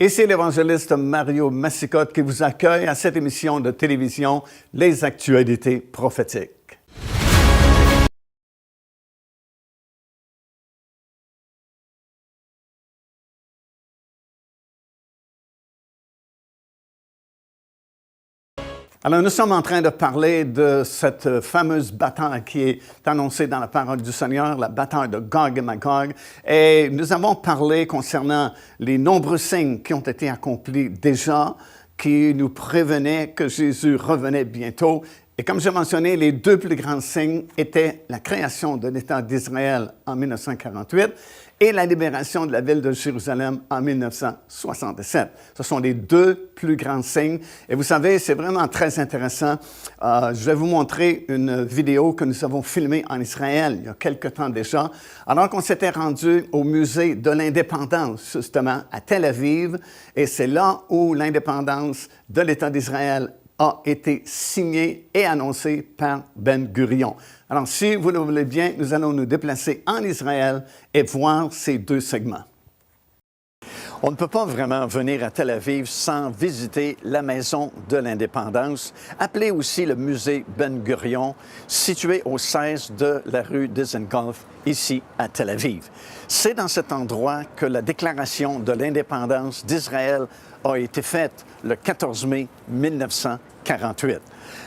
Ici l'évangéliste Mario Massicotte qui vous accueille à cette émission de télévision Les Actualités prophétiques. Alors, nous sommes en train de parler de cette fameuse bataille qui est annoncée dans la parole du Seigneur, la bataille de Gog et Magog. Et nous avons parlé concernant les nombreux signes qui ont été accomplis déjà, qui nous prévenaient que Jésus revenait bientôt. Et comme j'ai mentionné, les deux plus grands signes étaient la création de l'État d'Israël en 1948 et la libération de la ville de Jérusalem en 1967. Ce sont les deux plus grands signes. Et vous savez, c'est vraiment très intéressant. Je vais vous montrer une vidéo que nous avons filmée en Israël il y a quelque temps déjà, alors qu'on s'était rendu au musée de l'indépendance, justement, à Tel Aviv. Et c'est là où l'indépendance de l'État d'Israël a été signé et annoncé par Ben Gurion. Alors, si vous le voulez bien, nous allons nous déplacer en Israël et voir ces deux segments. On ne peut pas vraiment venir à Tel Aviv sans visiter la Maison de l'Indépendance, appelée aussi le musée Ben Gurion, situé au 16 de la rue Dizengoff, ici à Tel Aviv. C'est dans cet endroit que la déclaration de l'indépendance d'Israël a été faite le 14 mai 1948.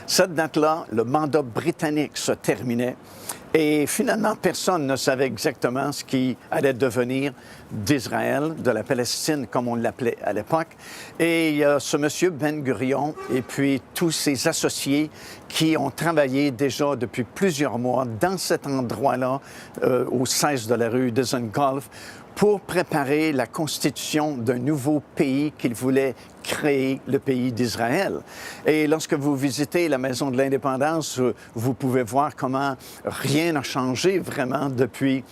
Cette date-là, le mandat britannique se terminait et finalement, personne ne savait exactement ce qui allait devenir d'Israël, de la Palestine, comme on l'appelait à l'époque. Et il y a ce monsieur Ben Gurion et puis tous ses associés qui ont travaillé déjà depuis plusieurs mois dans cet endroit-là, au 16 de la rue Dizengoff, pour préparer la constitution d'un nouveau pays qu'ils voulaient créer, le pays d'Israël. Et lorsque vous visitez la Maison de l'Indépendance, vous pouvez voir comment rien n'a changé vraiment depuis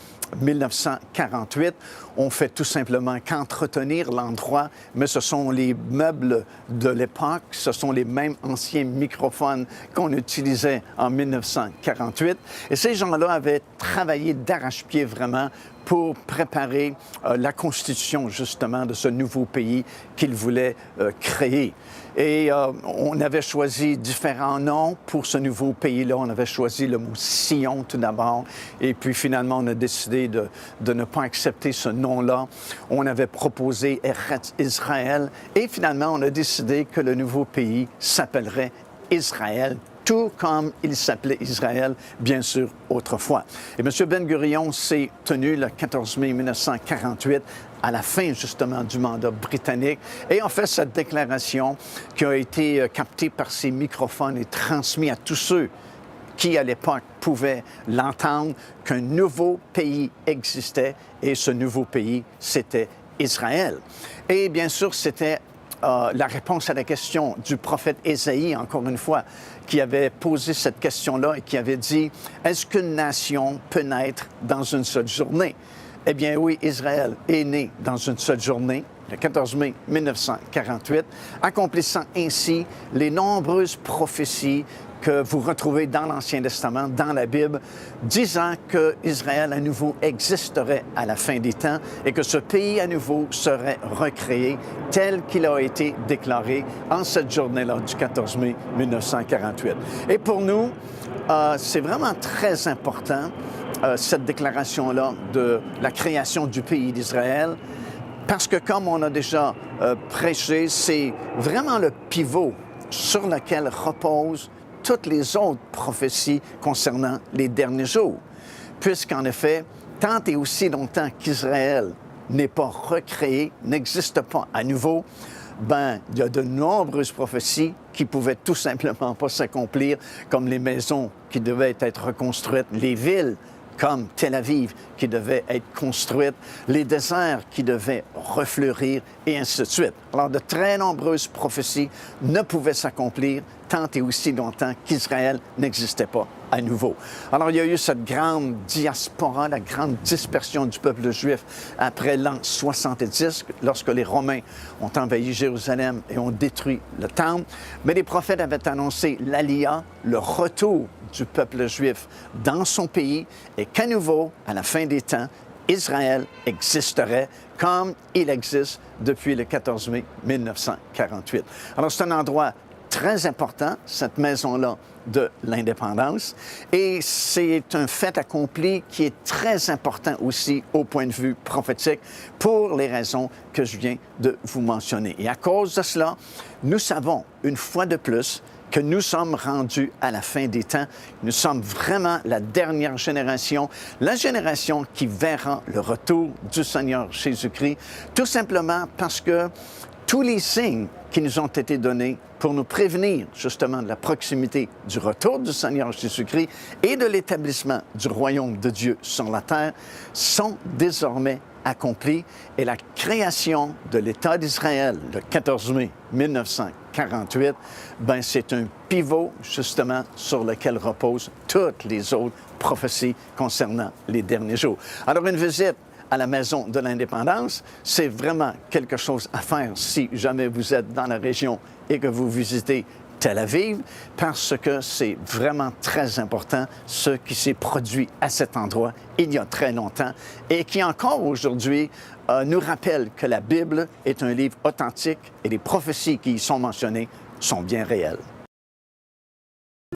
1948. On fait tout simplement qu'entretenir l'endroit, mais ce sont les meubles de l'époque, ce sont les mêmes anciens microphones qu'on utilisait en 1948. Et ces gens-là avaient travaillé d'arrache-pied vraiment pour préparer la constitution, justement, de ce nouveau pays qu'ils voulaient créer. Et on avait choisi différents noms pour ce nouveau pays-là. On avait choisi le mot Sion tout d'abord, et puis finalement, on a décidé de ne pas accepter ce nom-là. On avait proposé Eretz Israël, et finalement, on a décidé que le nouveau pays s'appellerait Israël, tout comme il s'appelait Israël, bien sûr, autrefois. Et M. Ben Gurion s'est tenu le 14 mai 1948, à la fin, justement, du mandat britannique, et a fait cette déclaration qui a été captée par ses microphones et transmise à tous ceux qui, à l'époque, pouvaient l'entendre, qu'un nouveau pays existait, et ce nouveau pays, c'était Israël. Et bien sûr, c'était la réponse à la question du prophète Ésaïe, encore une fois, qui avait posé cette question-là et qui avait dit « Est-ce qu'une nation peut naître dans une seule journée? » Eh bien oui, Israël est né dans une seule journée, le 14 mai 1948, accomplissant ainsi les nombreuses prophéties que vous retrouvez dans l'Ancien Testament, dans la Bible, disant qu'Israël à nouveau existerait à la fin des temps et que ce pays à nouveau serait recréé tel qu'il a été déclaré en cette journée-là du 14 mai 1948. Et pour nous, c'est vraiment très important, cette déclaration-là de la création du pays d'Israël, parce que comme on a déjà prêché, c'est vraiment le pivot sur lequel reposent toutes les autres prophéties concernant les derniers jours. Puisqu'en effet, tant et aussi longtemps qu'Israël n'est pas recréé, n'existe pas à nouveau, il y a de nombreuses prophéties qui pouvaient tout simplement pas s'accomplir, comme les maisons qui devaient être reconstruites, les villes comme Tel Aviv qui devaient être construites, les déserts qui devaient refleurir, et ainsi de suite. Alors, de très nombreuses prophéties ne pouvaient s'accomplir tant et aussi longtemps qu'Israël n'existait pas à nouveau. Alors, il y a eu cette grande diaspora, la grande dispersion du peuple juif après l'an 70, lorsque les Romains ont envahi Jérusalem et ont détruit le temple. Mais les prophètes avaient annoncé l'Aliyah, le retour du peuple juif dans son pays, et qu'à nouveau, à la fin des temps, Israël existerait comme il existe depuis le 14 mai 1948. Alors, c'est un endroit très important, cette maison-là de l'indépendance, et c'est un fait accompli qui est très important aussi au point de vue prophétique pour les raisons que je viens de vous mentionner. Et à cause de cela, nous savons une fois de plus que nous sommes rendus à la fin des temps. Nous sommes vraiment la dernière génération, la génération qui verra le retour du Seigneur Jésus-Christ, tout simplement parce que tous les signes qui nous ont été donnés pour nous prévenir justement de la proximité du retour du Seigneur Jésus-Christ et de l'établissement du royaume de Dieu sur la terre sont désormais accomplis et la création de l'État d'Israël le 14 mai 1948, ben c'est un pivot justement sur lequel reposent toutes les autres prophéties concernant les derniers jours. Alors une visite à la Maison de l'Indépendance, c'est vraiment quelque chose à faire si jamais vous êtes dans la région et que vous visitez Tel Aviv, parce que c'est vraiment très important ce qui s'est produit à cet endroit il y a très longtemps et qui encore aujourd'hui nous rappelle que la Bible est un livre authentique et les prophéties qui y sont mentionnées sont bien réelles.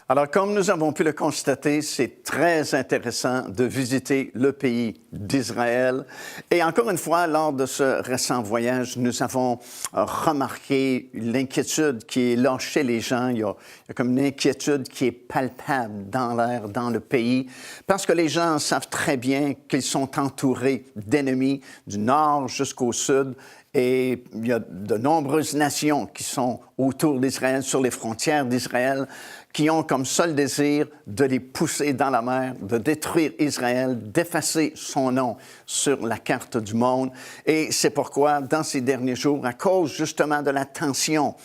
Alors, comme nous avons pu le constater, c'est très intéressant de visiter le pays d'Israël. Et encore une fois, lors de ce récent voyage, nous avons remarqué l'inquiétude qui est là chez les gens. Il y a comme une inquiétude qui est palpable dans l'air, dans le pays, parce que les gens savent très bien qu'ils sont entourés d'ennemis du nord jusqu'au sud. Et il y a de nombreuses nations qui sont autour d'Israël, sur les frontières d'Israël, qui ont comme seul désir de les pousser dans la mer, de détruire Israël, d'effacer son nom sur la carte du monde. Et c'est pourquoi, dans ces derniers jours, à cause justement de la tension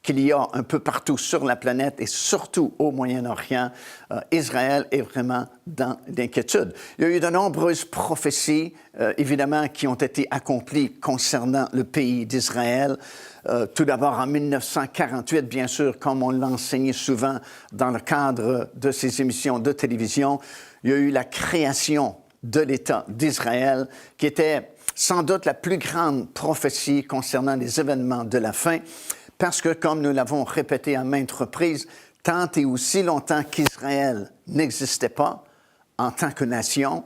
qu'il y a un peu partout sur la planète et surtout au Moyen-Orient, Israël est vraiment dans l'inquiétude. Il y a eu de nombreuses prophéties, évidemment, qui ont été accomplies concernant le pays d'Israël. Tout d'abord, en 1948, bien sûr, comme on l'a enseigné souvent dans le cadre de ces émissions de télévision, il y a eu la création de l'État d'Israël, qui était sans doute la plus grande prophétie concernant les événements de la fin, parce que, comme nous l'avons répété à maintes reprises, tant et aussi longtemps qu'Israël n'existait pas en tant que nation,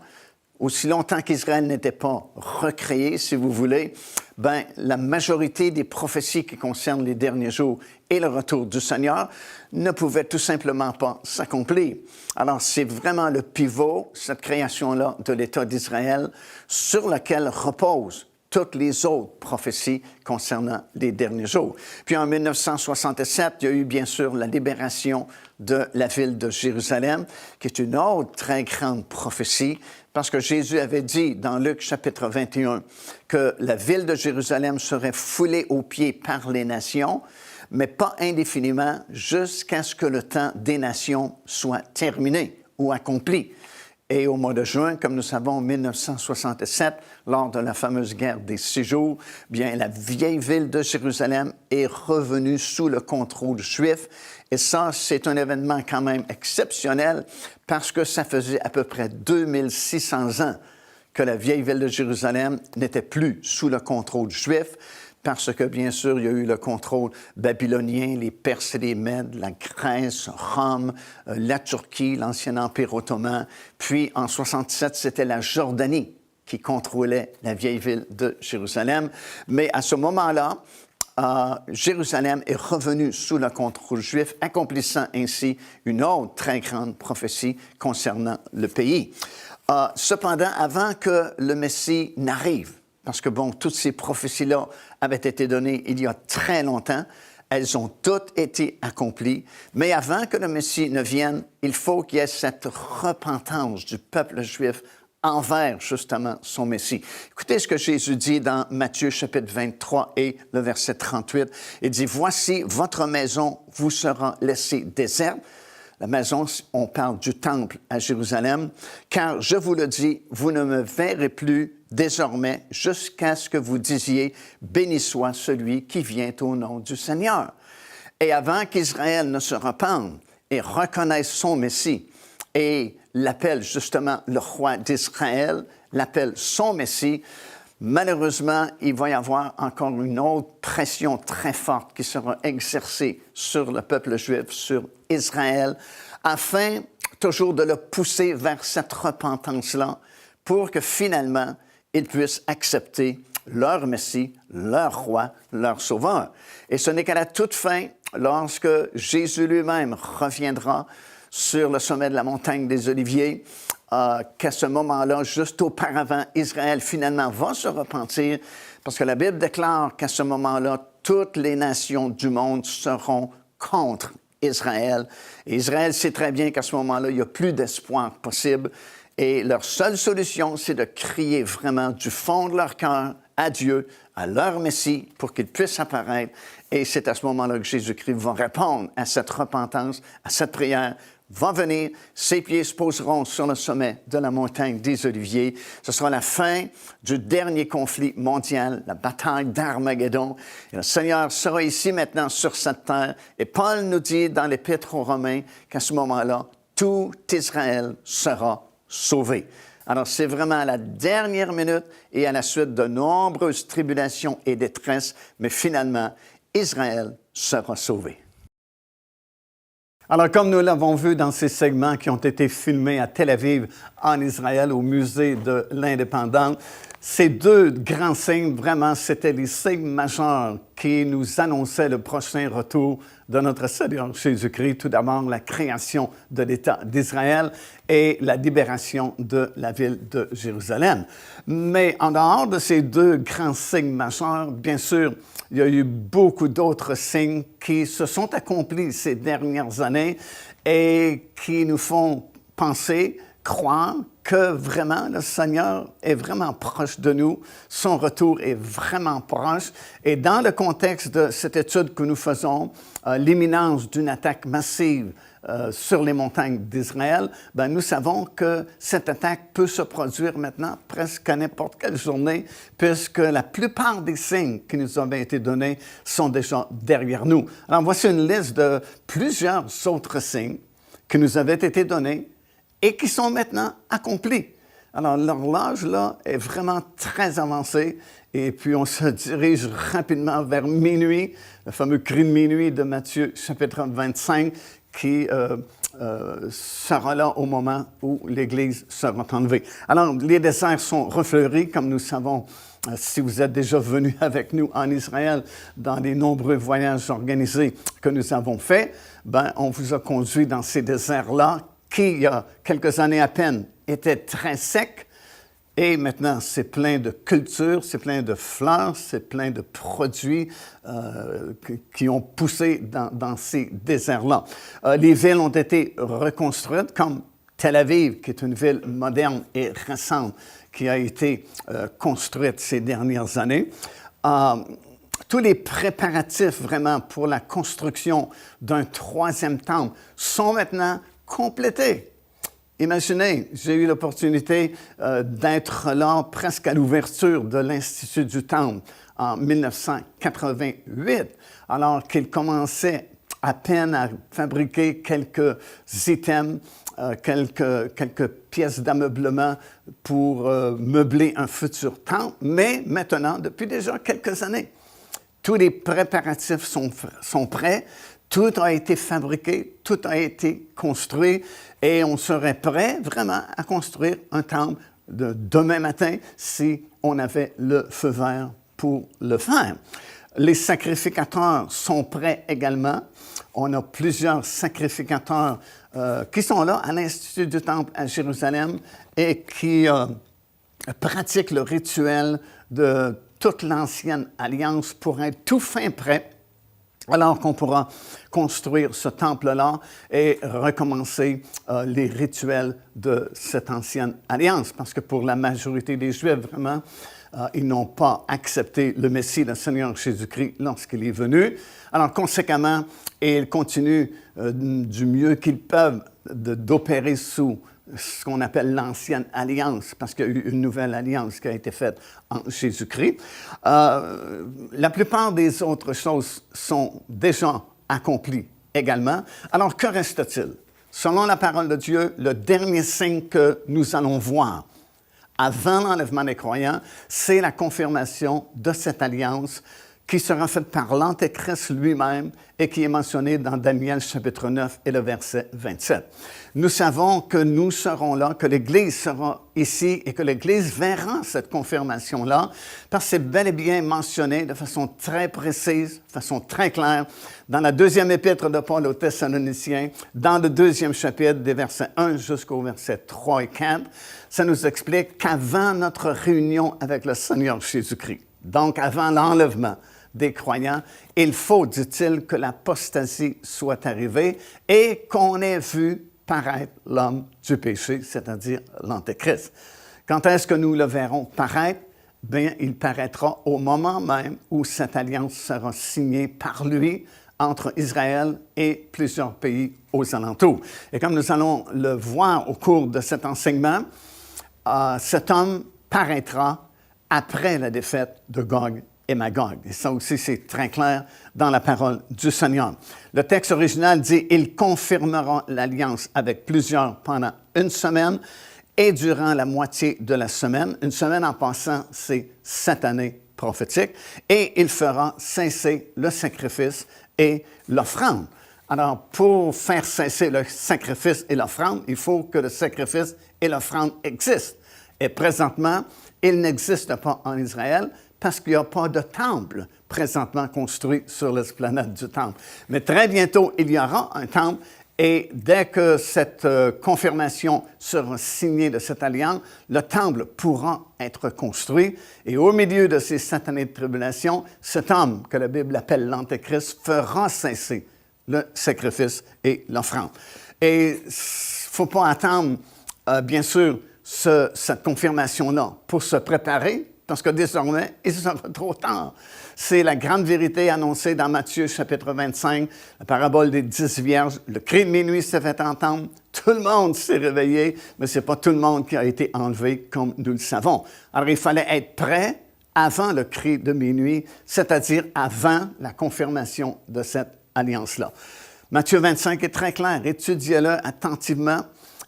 aussi longtemps qu'Israël n'était pas recréé, si vous voulez, ben, la majorité des prophéties qui concernent les derniers jours et le retour du Seigneur ne pouvaient tout simplement pas s'accomplir. Alors, c'est vraiment le pivot, cette création-là de l'État d'Israël, sur lequel repose toutes les autres prophéties concernant les derniers jours. Puis en 1967, il y a eu bien sûr la libération de la ville de Jérusalem, qui est une autre très grande prophétie, parce que Jésus avait dit dans Luc chapitre 21 que la ville de Jérusalem serait foulée aux pieds par les nations, mais pas indéfiniment jusqu'à ce que le temps des nations soit terminé ou accompli. Et au mois de juin, comme nous savons, en 1967, lors de la fameuse guerre des 6 jours, bien, la vieille ville de Jérusalem est revenue sous le contrôle juif. Et ça, c'est un événement quand même exceptionnel parce que ça faisait à peu près 2600 ans que la vieille ville de Jérusalem n'était plus sous le contrôle juif. Parce que, bien sûr, il y a eu le contrôle babylonien, les Perses et les Mèdes, la Grèce, Rome, la Turquie, l'ancien empire ottoman. Puis, en 67, c'était la Jordanie qui contrôlait la vieille ville de Jérusalem. Mais à ce moment-là, Jérusalem est revenue sous le contrôle juif, accomplissant ainsi une autre très grande prophétie concernant le pays. Cependant, avant que le Messie n'arrive, parce que, bon, toutes ces prophéties-là avaient été données il y a très longtemps. Elles ont toutes été accomplies. Mais avant que le Messie ne vienne, il faut qu'il y ait cette repentance du peuple juif envers, justement, son Messie. Écoutez ce que Jésus dit dans Matthieu, chapitre 23 et le verset 38. Il dit, « Voici, votre maison vous sera laissée déserte. » La maison, on parle du temple à Jérusalem. « Car, je vous le dis, vous ne me verrez plus désormais jusqu'à ce que vous disiez, béni soit celui qui vient au nom du Seigneur. » Et avant qu'Israël ne se repente et reconnaisse son Messie et l'appelle justement le roi d'Israël, l'appelle son Messie, malheureusement, il va y avoir encore une autre pression très forte qui sera exercée sur le peuple juif, sur Israël, afin toujours de le pousser vers cette repentance-là pour que finalement, ils puissent accepter leur Messie, leur roi, leur sauveur. Et ce n'est qu'à la toute fin, lorsque Jésus lui-même reviendra sur le sommet de la montagne des Oliviers, qu'à ce moment-là, juste auparavant, Israël finalement va se repentir, parce que la Bible déclare qu'à ce moment-là, toutes les nations du monde seront contre Israël. Et Israël sait très bien qu'à ce moment-là, il n'y a plus d'espoir possible. Et leur seule solution, c'est de crier vraiment du fond de leur cœur à Dieu, à leur Messie, pour qu'il puisse apparaître. Et c'est à ce moment-là que Jésus-Christ va répondre à cette repentance, à cette prière, va venir, ses pieds se poseront sur le sommet de la montagne des Oliviers. Ce sera la fin du dernier conflit mondial, la bataille d'Armageddon. Et le Seigneur sera ici maintenant sur cette terre. Et Paul nous dit dans l'Épître aux Romains qu'à ce moment-là, tout Israël sera sauvé. Alors, c'est vraiment à la dernière minute et à la suite de nombreuses tribulations et détresses, mais finalement, Israël sera sauvé. Alors, comme nous l'avons vu dans ces segments qui ont été filmés à Tel Aviv, en Israël, au Musée de l'Indépendance, ces deux grands signes, vraiment, c'était les signes majeurs qui nous annonçaient le prochain retour de notre Seigneur Jésus-Christ. Tout d'abord, la création de l'État d'Israël et la libération de la ville de Jérusalem. Mais en dehors de ces deux grands signes majeurs, bien sûr, il y a eu beaucoup d'autres signes qui se sont accomplis ces dernières années et qui nous font penser, croire que vraiment le Seigneur est vraiment proche de nous, son retour est vraiment proche. Et dans le contexte de cette étude que nous faisons, l'imminence d'une attaque massive sur les montagnes d'Israël, ben, nous savons que cette attaque peut se produire maintenant presque à n'importe quelle journée, puisque la plupart des signes qui nous avaient été donnés sont déjà derrière nous. Alors voici une liste de plusieurs autres signes qui nous avaient été donnés et qui sont maintenant accomplis. Alors, l'horloge, là, est vraiment très avancée. Et puis, on se dirige rapidement vers minuit, le fameux cri de minuit de Matthieu, chapitre 25, qui sera là au moment où l'Église sera enlevée. Alors, les déserts sont refleuris, comme nous savons. Si vous êtes déjà venu avec nous en Israël dans les nombreux voyages organisés que nous avons faits, ben, on vous a conduit dans ces déserts-là qui, il y a quelques années à peine, était très sec, et maintenant, c'est plein de cultures, c'est plein de fleurs, c'est plein de produits qui ont poussé dans ces déserts-là. Les villes ont été reconstruites, comme Tel Aviv, qui est une ville moderne et récente, qui a été construite ces dernières années. Tous les préparatifs, vraiment, pour la construction d'un troisième temple sont maintenant complété. Imaginez, j'ai eu l'opportunité d'être là presque à l'ouverture de l'Institut du Temple en 1988, alors qu'il commençait à peine à fabriquer quelques items, quelques pièces d'ameublement pour meubler un futur temple, mais maintenant, depuis déjà quelques années, tous les préparatifs sont prêts. Tout a été fabriqué, tout a été construit et on serait prêt vraiment à construire un temple de demain matin si on avait le feu vert pour le faire. Les sacrificateurs sont prêts également. On a plusieurs sacrificateurs qui sont là à l'Institut du Temple à Jérusalem et qui pratiquent le rituel de toute l'ancienne alliance pour être tout fin prêt, alors qu'on pourra construire ce temple-là et recommencer les rituels de cette ancienne alliance. Parce que pour la majorité des Juifs, vraiment, ils n'ont pas accepté le Messie, le Seigneur Jésus-Christ, lorsqu'il est venu. Alors, conséquemment, ils continuent du mieux qu'ils peuvent d'opérer sous ce qu'on appelle l'ancienne alliance, parce qu'il y a eu une nouvelle alliance qui a été faite en Jésus-Christ. La plupart des autres choses sont déjà accomplies également. Alors, que reste-t-il? Selon la parole de Dieu, le dernier signe que nous allons voir avant l'enlèvement des croyants, c'est la confirmation de cette alliance qui sera faite par l'Antéchrist lui-même et qui est mentionnée dans Daniel chapitre 9 et le verset 27. Nous savons que nous serons là, que l'Église sera ici et que l'Église verra cette confirmation-là, parce que c'est bel et bien mentionné de façon très précise, de façon très claire, dans la deuxième épître de Paul aux Thessaloniciens, dans le 2e chapitre, des versets 1 jusqu'au verset 3 et 4. Ça nous explique qu'avant notre réunion avec le Seigneur Jésus-Christ, donc avant l'enlèvement des croyants, il faut, dit-il, que l'apostasie soit arrivée et qu'on ait vu paraître l'homme du péché, c'est-à-dire l'Antéchrist. Quand est-ce que nous le verrons paraître? Bien, il paraîtra au moment même où cette alliance sera signée par lui entre Israël et plusieurs pays aux alentours. Et comme nous allons le voir au cours de cet enseignement, cet homme paraîtra après la défaite de Gog et Magog. Et ça aussi, c'est très clair dans la parole du Seigneur. Le texte original dit « Il confirmera l'alliance avec plusieurs pendant une semaine et durant la moitié de la semaine. » Une semaine en passant, c'est 7 années prophétiques. Et il fera cesser le sacrifice et l'offrande. Alors, pour faire cesser le sacrifice et l'offrande, il faut que le sacrifice et l'offrande existent. Et présentement, il n'existe pas en Israël parce qu'il n'y a pas de temple présentement construit sur l'esplanade du temple. Mais très bientôt, il y aura un temple et dès que cette confirmation sera signée de cette alliance, le temple pourra être construit. Et au milieu de ces 7 années de tribulation, cet homme, que la Bible appelle l'Antéchrist, fera cesser le sacrifice et l'offrande. Et il ne faut pas attendre, bien sûr, cette confirmation-là pour se préparer, parce que désormais, il sera trop tard. C'est la grande vérité annoncée dans Matthieu chapitre 25, la parabole des 10 vierges. Le cri de minuit s'est fait entendre, tout le monde s'est réveillé, mais ce n'est pas tout le monde qui a été enlevé comme nous le savons. Alors, il fallait être prêt avant le cri de minuit, c'est-à-dire avant la confirmation de cette alliance-là. Matthieu 25 est très clair, étudiez-le attentivement.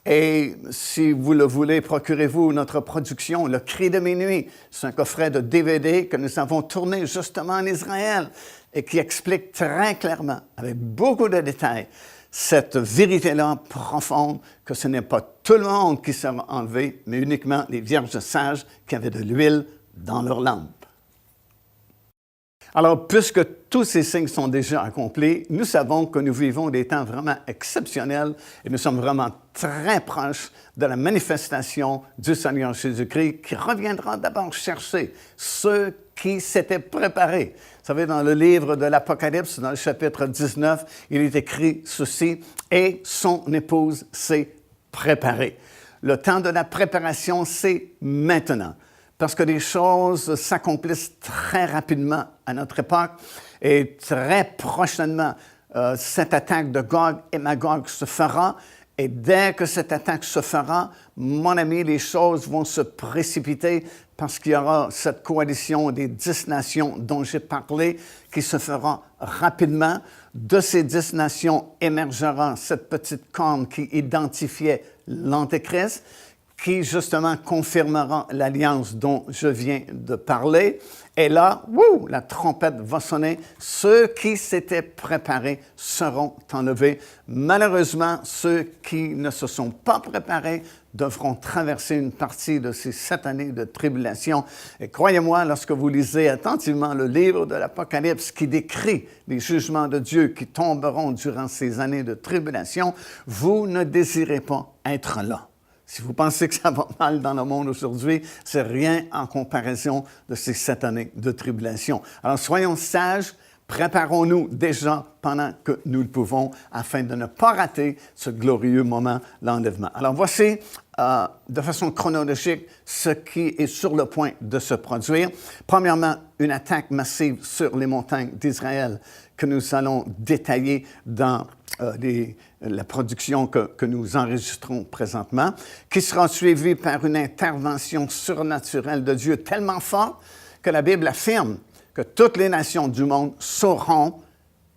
Et si vous le voulez, procurez-vous notre production, Le Cri de minuit. C'est un coffret de DVD que nous avons tourné justement en Israël et qui explique très clairement, avec beaucoup de détails, cette vérité-là profonde que ce n'est pas tout le monde qui sera enlevé, mais uniquement les vierges sages qui avaient de l'huile dans leur lampe. Alors, puisque tous ces signes sont déjà accomplis, nous savons que nous vivons des temps vraiment exceptionnels et nous sommes vraiment très proches de la manifestation du Seigneur Jésus-Christ qui reviendra d'abord chercher ceux qui s'étaient préparés. Vous savez, dans le livre de l'Apocalypse, dans le chapitre 19, il est écrit ceci, « Et son épouse s'est préparée. » Le temps de la préparation, c'est maintenant. Parce que les choses s'accomplissent très rapidement à notre époque et très prochainement, cette attaque de Gog et Magog se fera. Et dès que cette attaque se fera, mon ami, les choses vont se précipiter parce qu'il y aura cette coalition des 10 nations dont j'ai parlé qui se fera rapidement. De ces 10 nations émergera cette petite corne qui identifiait l'Antéchrist, qui justement confirmera l'alliance dont je viens de parler. Et là, la trompette va sonner. Ceux qui s'étaient préparés seront enlevés. Malheureusement, ceux qui ne se sont pas préparés devront traverser une partie de ces 7 années de tribulation. Et croyez-moi, lorsque vous lisez attentivement le livre de l'Apocalypse qui décrit les jugements de Dieu qui tomberont durant ces années de tribulation, vous ne désirez pas être là. Si vous pensez que ça va mal dans le monde aujourd'hui, c'est rien en comparaison de ces 7 années de tribulation. Alors, soyons sages, préparons-nous déjà pendant que nous le pouvons afin de ne pas rater ce glorieux moment, l'enlèvement. Alors, voici de façon chronologique ce qui est sur le point de se produire. Premièrement, une attaque massive sur les montagnes d'Israël que nous allons détailler dans la production que nous enregistrons présentement, qui sera suivie par une intervention surnaturelle de Dieu tellement forte que la Bible affirme que toutes les nations du monde sauront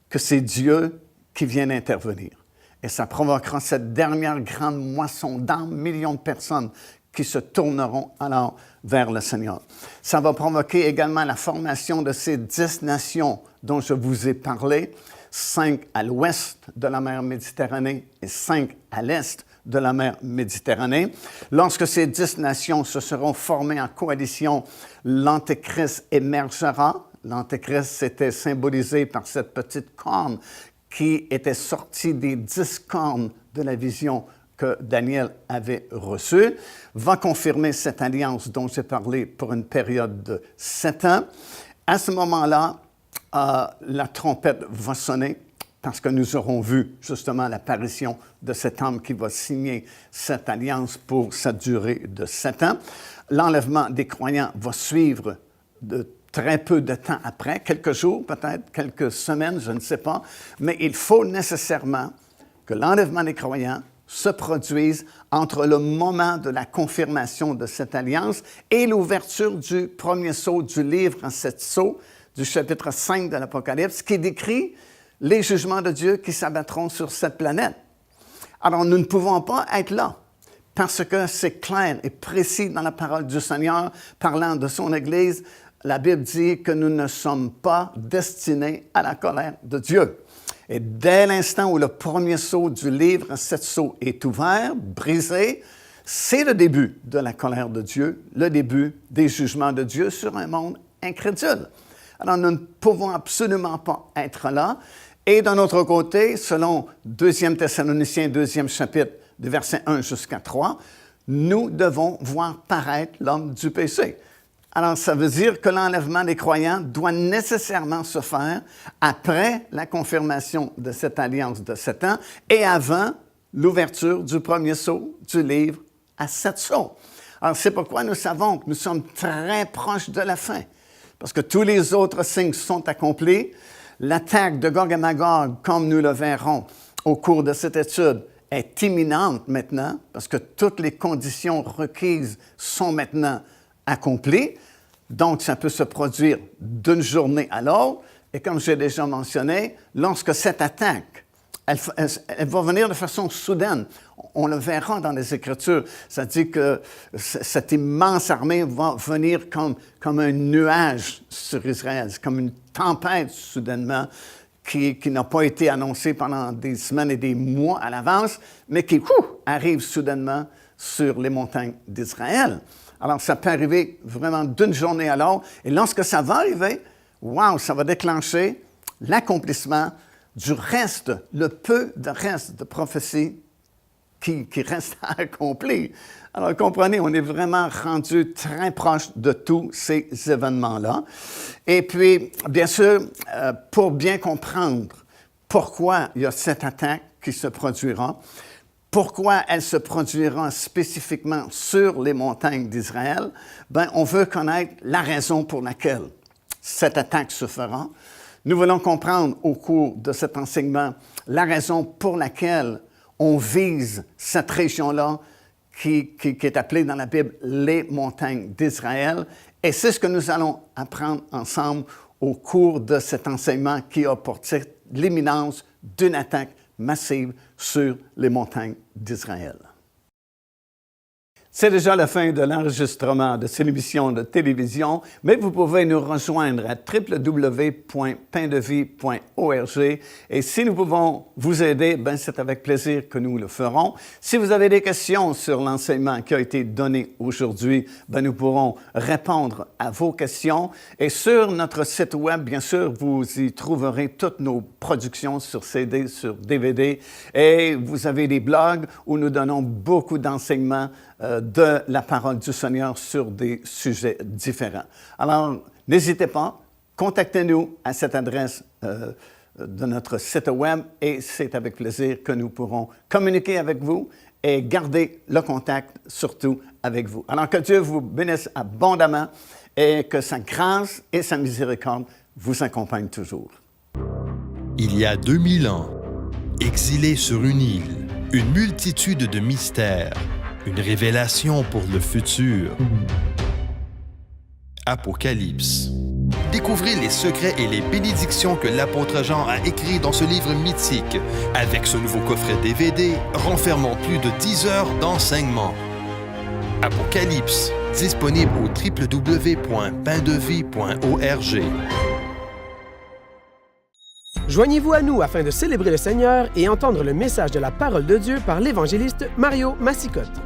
que c'est Dieu qui vient intervenir. Et ça provoquera cette dernière grande moisson d'âmes, millions de personnes qui se tourneront alors vers le Seigneur. Ça va provoquer également la formation de ces 10 nations dont je vous ai parlé, 5 à l'ouest de la mer Méditerranée et 5 à l'est de la mer Méditerranée. Lorsque ces 10 nations se seront formées en coalition, l'Antéchrist émergera. L'Antéchrist, c'était symbolisé par cette petite corne qui était sortie des 10 cornes de la vision que Daniel avait reçue, va confirmer cette alliance dont j'ai parlé pour une période de 7 ans. À ce moment-là, la trompette va sonner parce que nous aurons vu justement l'apparition de cet homme qui va signer cette alliance pour sa durée de 7 ans. L'enlèvement des croyants va suivre de très peu de temps après, quelques jours peut-être, quelques semaines, je ne sais pas, mais il faut nécessairement que l'enlèvement des croyants se produise entre le moment de la confirmation de cette alliance et l'ouverture du premier sceau du livre en 7 sceaux du chapitre 5 de l'Apocalypse, qui décrit les jugements de Dieu qui s'abattront sur cette planète. Alors, nous ne pouvons pas être là, parce que c'est clair et précis dans la parole du Seigneur, parlant de son Église. La Bible dit que nous ne sommes pas destinés à la colère de Dieu. Et dès l'instant où le premier sceau du livre, 7 sceaux, est ouvert, brisé, c'est le début de la colère de Dieu, le début des jugements de Dieu sur un monde incrédule. Alors, nous ne pouvons absolument pas être là. Et d'un autre côté, selon 2 Thessaloniciens, 2e chapitre, de versets 1 jusqu'à 3, nous devons voir paraître l'homme du péché. Alors, ça veut dire que l'enlèvement des croyants doit nécessairement se faire après la confirmation de cette alliance de 7 ans et avant l'ouverture du premier sceau du livre à 7 sceaux. Alors, c'est pourquoi nous savons que nous sommes très proches de la fin, parce que tous les autres signes sont accomplis. L'attaque de Gog et Magog, comme nous le verrons au cours de cette étude, est imminente maintenant, parce que toutes les conditions requises sont maintenant accomplies. Donc, ça peut se produire d'une journée à l'autre. Et comme j'ai déjà mentionné, lorsque cette attaque, elle va venir de façon soudaine. On le verra dans les Écritures. Ça dit que cette immense armée va venir comme un nuage sur Israël. C'est comme une tempête soudainement qui n'a pas été annoncée pendant des semaines et des mois à l'avance, mais qui arrive soudainement sur les montagnes d'Israël. Alors, ça peut arriver vraiment d'une journée à l'autre. Et lorsque ça va arriver, ça va déclencher l'accomplissement du reste, le peu de reste de prophétie qui reste à accomplir. Alors, comprenez, on est vraiment rendu très proche de tous ces événements-là. Et puis, bien sûr, pour bien comprendre pourquoi il y a cette attaque qui se produira, pourquoi elle se produira spécifiquement sur les montagnes d'Israël, on veut connaître la raison pour laquelle cette attaque se fera. Nous voulons comprendre au cours de cet enseignement la raison pour laquelle on vise cette région-là qui est appelée dans la Bible les montagnes d'Israël. Et c'est ce que nous allons apprendre ensemble au cours de cet enseignement qui a pour titre l'imminence d'une attaque massive sur les montagnes d'Israël. C'est déjà la fin de l'enregistrement de cette émission de télévision, mais vous pouvez nous rejoindre à www.paindevie.org et si nous pouvons vous aider, c'est avec plaisir que nous le ferons. Si vous avez des questions sur l'enseignement qui a été donné aujourd'hui, nous pourrons répondre à vos questions. Et sur notre site web, bien sûr, vous y trouverez toutes nos productions sur CD, sur DVD et vous avez des blogs où nous donnons beaucoup d'enseignements de la parole du Seigneur sur des sujets différents. Alors, n'hésitez pas, contactez-nous à cette adresse de notre site web et c'est avec plaisir que nous pourrons communiquer avec vous et garder le contact surtout avec vous. Alors, que Dieu vous bénisse abondamment et que sa grâce et sa miséricorde vous accompagnent toujours. Il y a 2000 ans, exilés sur une île, une multitude de mystères, une révélation pour le futur. Apocalypse. Découvrez les secrets et les bénédictions que l'apôtre Jean a écrits dans ce livre mythique, avec ce nouveau coffret DVD renfermant plus de 10 heures d'enseignement. Apocalypse, disponible au www.paindevie.org. Joignez-vous à nous afin de célébrer le Seigneur et entendre le message de la parole de Dieu par l'évangéliste Mario Massicotte.